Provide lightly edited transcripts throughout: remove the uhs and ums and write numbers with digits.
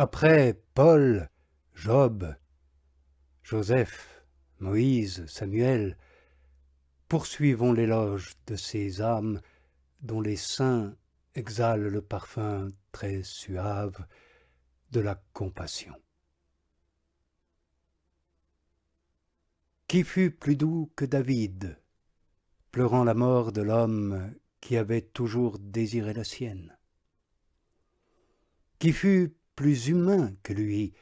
Après Paul, Job, Joseph, Moïse, Samuel, poursuivons l'éloge de ces âmes dont les seins exhalent le parfum très suave de la compassion. Qui fut plus doux que David, pleurant la mort de l'homme qui avait toujours désiré la sienne? Qui fut plus humain que lui,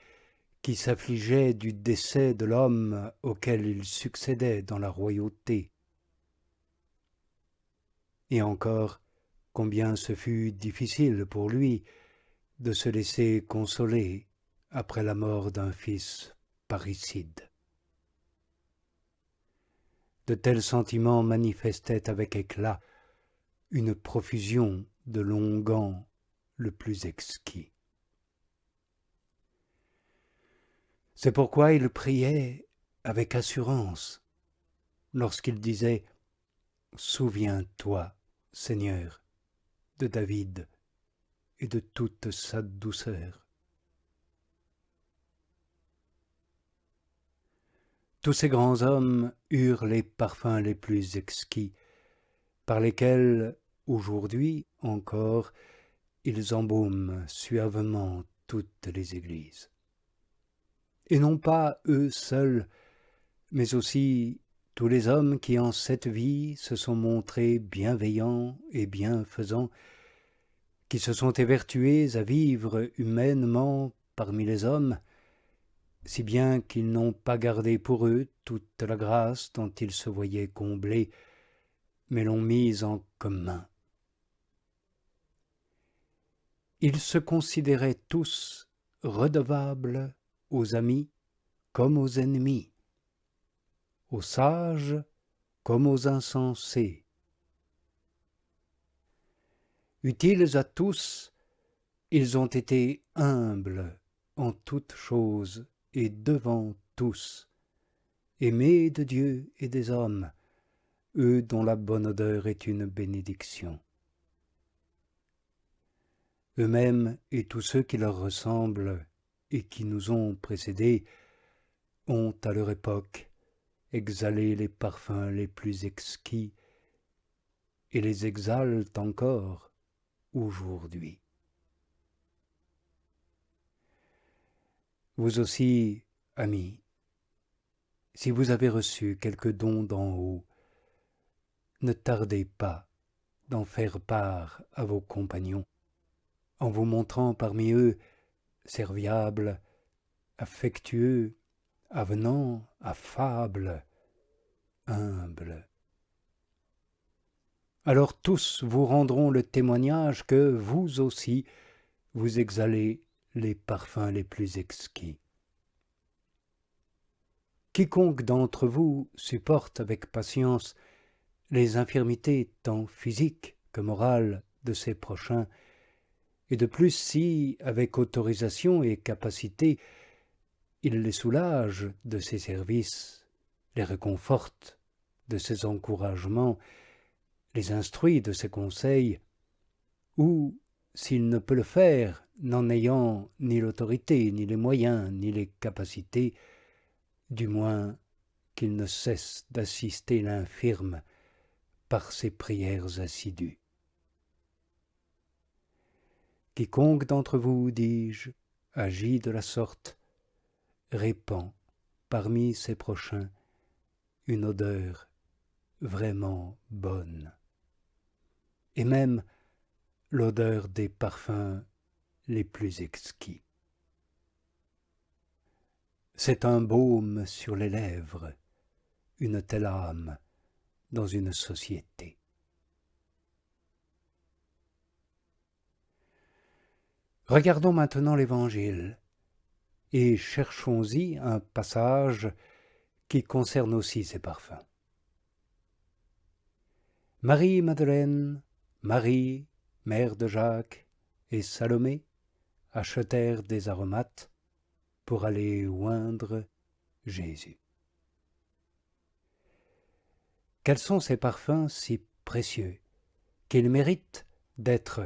qui s'affligeait du décès de l'homme auquel il succédait dans la royauté? Et encore, combien ce fut difficile pour lui de se laisser consoler après la mort d'un fils parricide. De tels sentiments manifestaient avec éclat une profusion de l'onguent le plus exquis. C'est pourquoi il priait avec assurance lorsqu'il disait « Souviens-toi, Seigneur, de David et de toute sa douceur. » Tous ces grands hommes eurent les parfums les plus exquis, par lesquels, aujourd'hui encore, ils embaument suavement toutes les églises. Et non pas eux seuls, mais aussi tous les hommes qui en cette vie se sont montrés bienveillants et bienfaisants, qui se sont évertués à vivre humainement parmi les hommes, si bien qu'ils n'ont pas gardé pour eux toute la grâce dont ils se voyaient comblés, mais l'ont mise en commun. Ils se considéraient tous redevables aux amis comme aux ennemis, aux sages comme aux insensés. Utiles à tous, ils ont été humbles en toutes choses et devant tous, aimés de Dieu et des hommes, eux dont la bonne odeur est une bénédiction. Eux-mêmes et tous ceux qui leur ressemblent et qui nous ont précédés ont à leur époque exhalé les parfums les plus exquis et les exhalent encore aujourd'hui. Vous aussi, amis, si vous avez reçu quelque don d'en haut, ne tardez pas d'en faire part à vos compagnons, en vous montrant parmi eux serviables, affectueux, avenants, affables, humbles. Alors tous vous rendront le témoignage que vous aussi, vous exhalez les parfums les plus exquis. Quiconque d'entre vous supporte avec patience les infirmités tant physiques que morales de ses prochains, et de plus si, avec autorisation et capacité, il les soulage de ses services, les réconforte de ses encouragements, les instruit de ses conseils, ou, s'il ne peut le faire, n'en ayant ni l'autorité, ni les moyens, ni les capacités, du moins qu'il ne cesse d'assister l'infirme par ses prières assidues. Quiconque d'entre vous, dis-je, agit de la sorte, répand parmi ses prochains une odeur vraiment bonne, et même l'odeur des parfums les plus exquis. C'est un baume sur les lèvres, une telle âme dans une société. Regardons maintenant l'Évangile et cherchons-y un passage qui concerne aussi ces parfums. Marie-Madeleine, Marie, mère de Jacques, et Salomé achetèrent des aromates pour aller oindre Jésus. Quels sont ces parfums si précieux qu'ils méritent d'être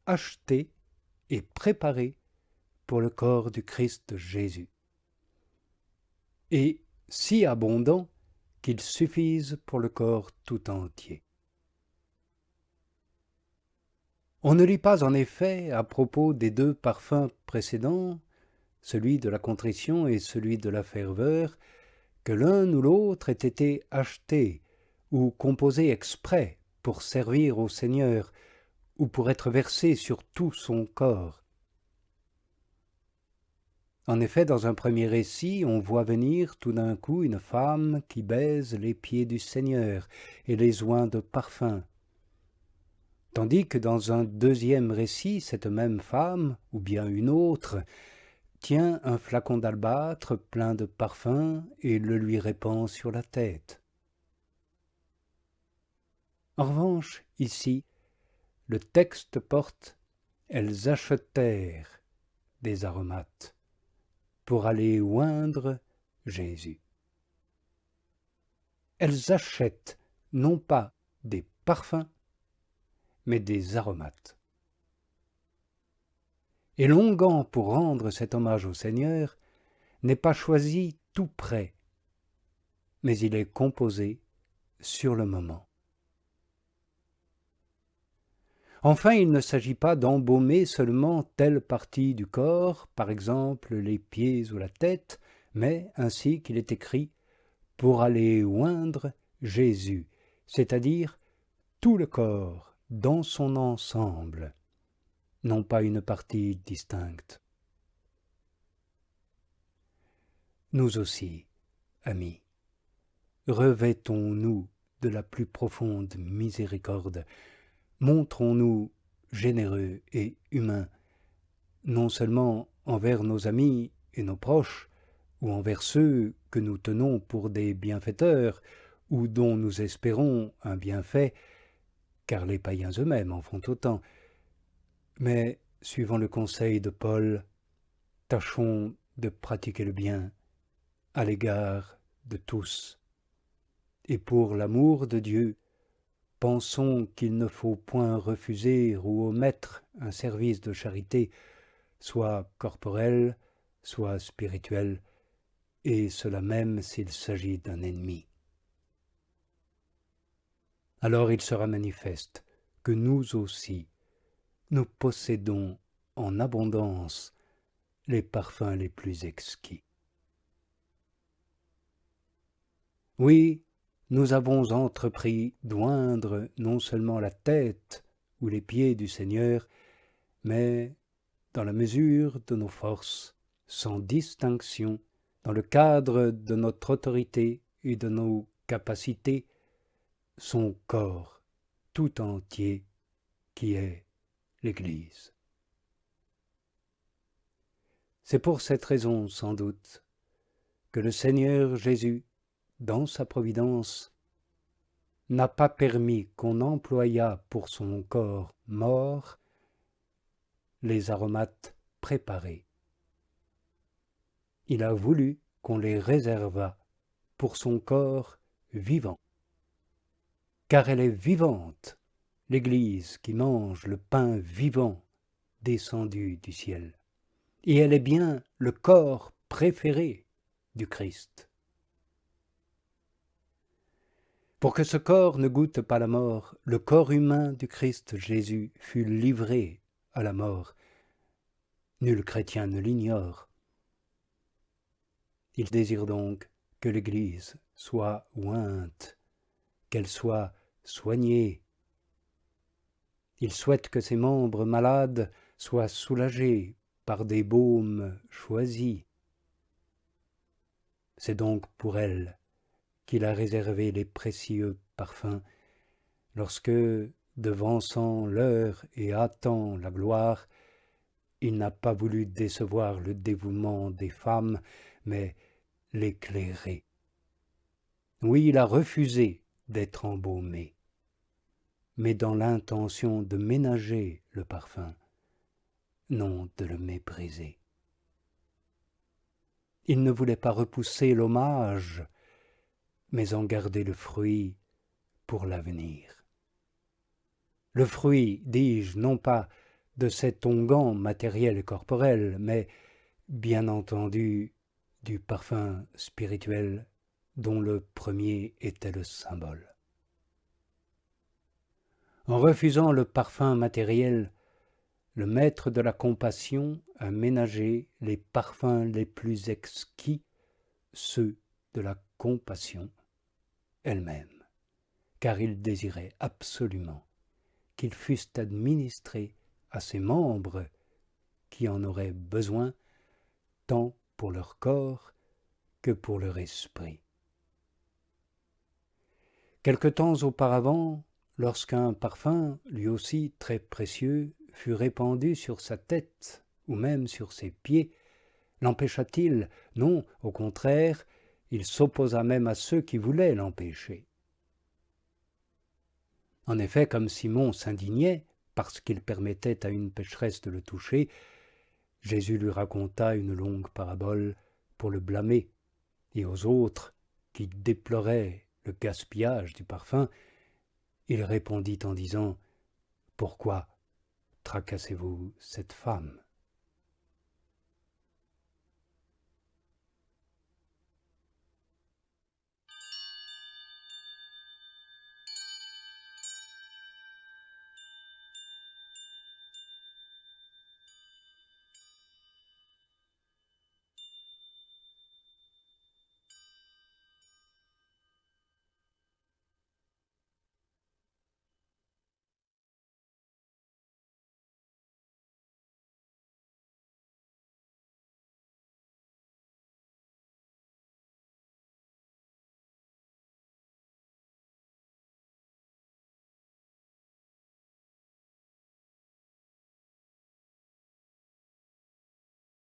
achetés et préparés pour le corps du Christ Jésus, et si abondants qu'ils suffisent pour le corps tout entier. On ne lit pas en effet à propos des deux parfums précédents, celui de la contrition et celui de la ferveur, que l'un ou l'autre ait été acheté ou composé exprès pour servir au Seigneur ou pour être versé sur tout son corps. En effet, dans un premier récit, on voit venir tout d'un coup une femme qui baise les pieds du Seigneur et les oint de parfum. Tandis que dans un deuxième récit, cette même femme, ou bien une autre, tient un flacon d'albâtre plein de parfum et le lui répand sur la tête. En revanche, ici, le texte porte « Elles achetèrent des aromates pour aller oindre Jésus ». Elles achètent non pas des parfums, mais des aromates. Et l'onguent pour rendre cet hommage au Seigneur n'est pas choisi tout près, mais il est composé sur le moment. Enfin, il ne s'agit pas d'embaumer seulement telle partie du corps, par exemple les pieds ou la tête, mais ainsi qu'il est écrit, pour aller oindre Jésus, c'est-à-dire tout le corps dans son ensemble, non pas une partie distincte. Nous aussi, amis, revêtons-nous de la plus profonde miséricorde, montrons-nous généreux et humains, non seulement envers nos amis et nos proches, ou envers ceux que nous tenons pour des bienfaiteurs, ou dont nous espérons un bienfait, car les païens eux-mêmes en font autant. Mais, suivant le conseil de Paul, tâchons de pratiquer le bien à l'égard de tous. Et pour l'amour de Dieu, pensons qu'il ne faut point refuser ou omettre un service de charité, soit corporel, soit spirituel, et cela même s'il s'agit d'un ennemi. Alors il sera manifeste que nous aussi, nous possédons en abondance les parfums les plus exquis. Oui, nous avons entrepris d'oindre non seulement la tête ou les pieds du Seigneur, mais, dans la mesure de nos forces, sans distinction, dans le cadre de notre autorité et de nos capacités, son corps tout entier qui est l'Église. C'est pour cette raison, sans doute, que le Seigneur Jésus, dans sa providence, n'a pas permis qu'on employât pour son corps mort les aromates préparés. Il a voulu qu'on les réservât pour son corps vivant. Car elle est vivante, l'Église qui mange le pain vivant descendu du ciel. Et elle est bien le corps préféré du Christ. Pour que ce corps ne goûte pas la mort, le corps humain du Christ Jésus fut livré à la mort. Nul chrétien ne l'ignore. Il désire donc que l'Église soit ointe, qu'elle soit soignée. Il souhaite que ses membres malades soient soulagés par des baumes choisis. C'est donc pour elle qu'il a réservé les précieux parfums, lorsque, devançant l'heure et hâtant la gloire, il n'a pas voulu décevoir le dévouement des femmes, mais l'éclairer. Oui, il a refusé d'être embaumé, mais dans l'intention de ménager le parfum, non de le mépriser. Il ne voulait pas repousser l'hommage, mais en garder le fruit pour l'avenir. Le fruit, dis-je, non pas de cet onguent matériel et corporel, mais bien entendu du parfum spirituel dont le premier était le symbole. En refusant le parfum matériel, le maître de la compassion a ménagé les parfums les plus exquis, ceux de la compassion elle-même, car il désirait absolument qu'ils fussent administrés à ses membres qui en auraient besoin tant pour leur corps que pour leur esprit. Quelque temps auparavant, lorsqu'un parfum, lui aussi très précieux, fut répandu sur sa tête ou même sur ses pieds, l'empêcha-t-il? Non, au contraire, il s'opposa même à ceux qui voulaient l'empêcher. En effet, comme Simon s'indignait parce qu'il permettait à une pécheresse de le toucher, Jésus lui raconta une longue parabole pour le blâmer, et aux autres, qui déploraient le gaspillage du parfum, il répondit en disant « Pourquoi tracassez-vous cette femme ?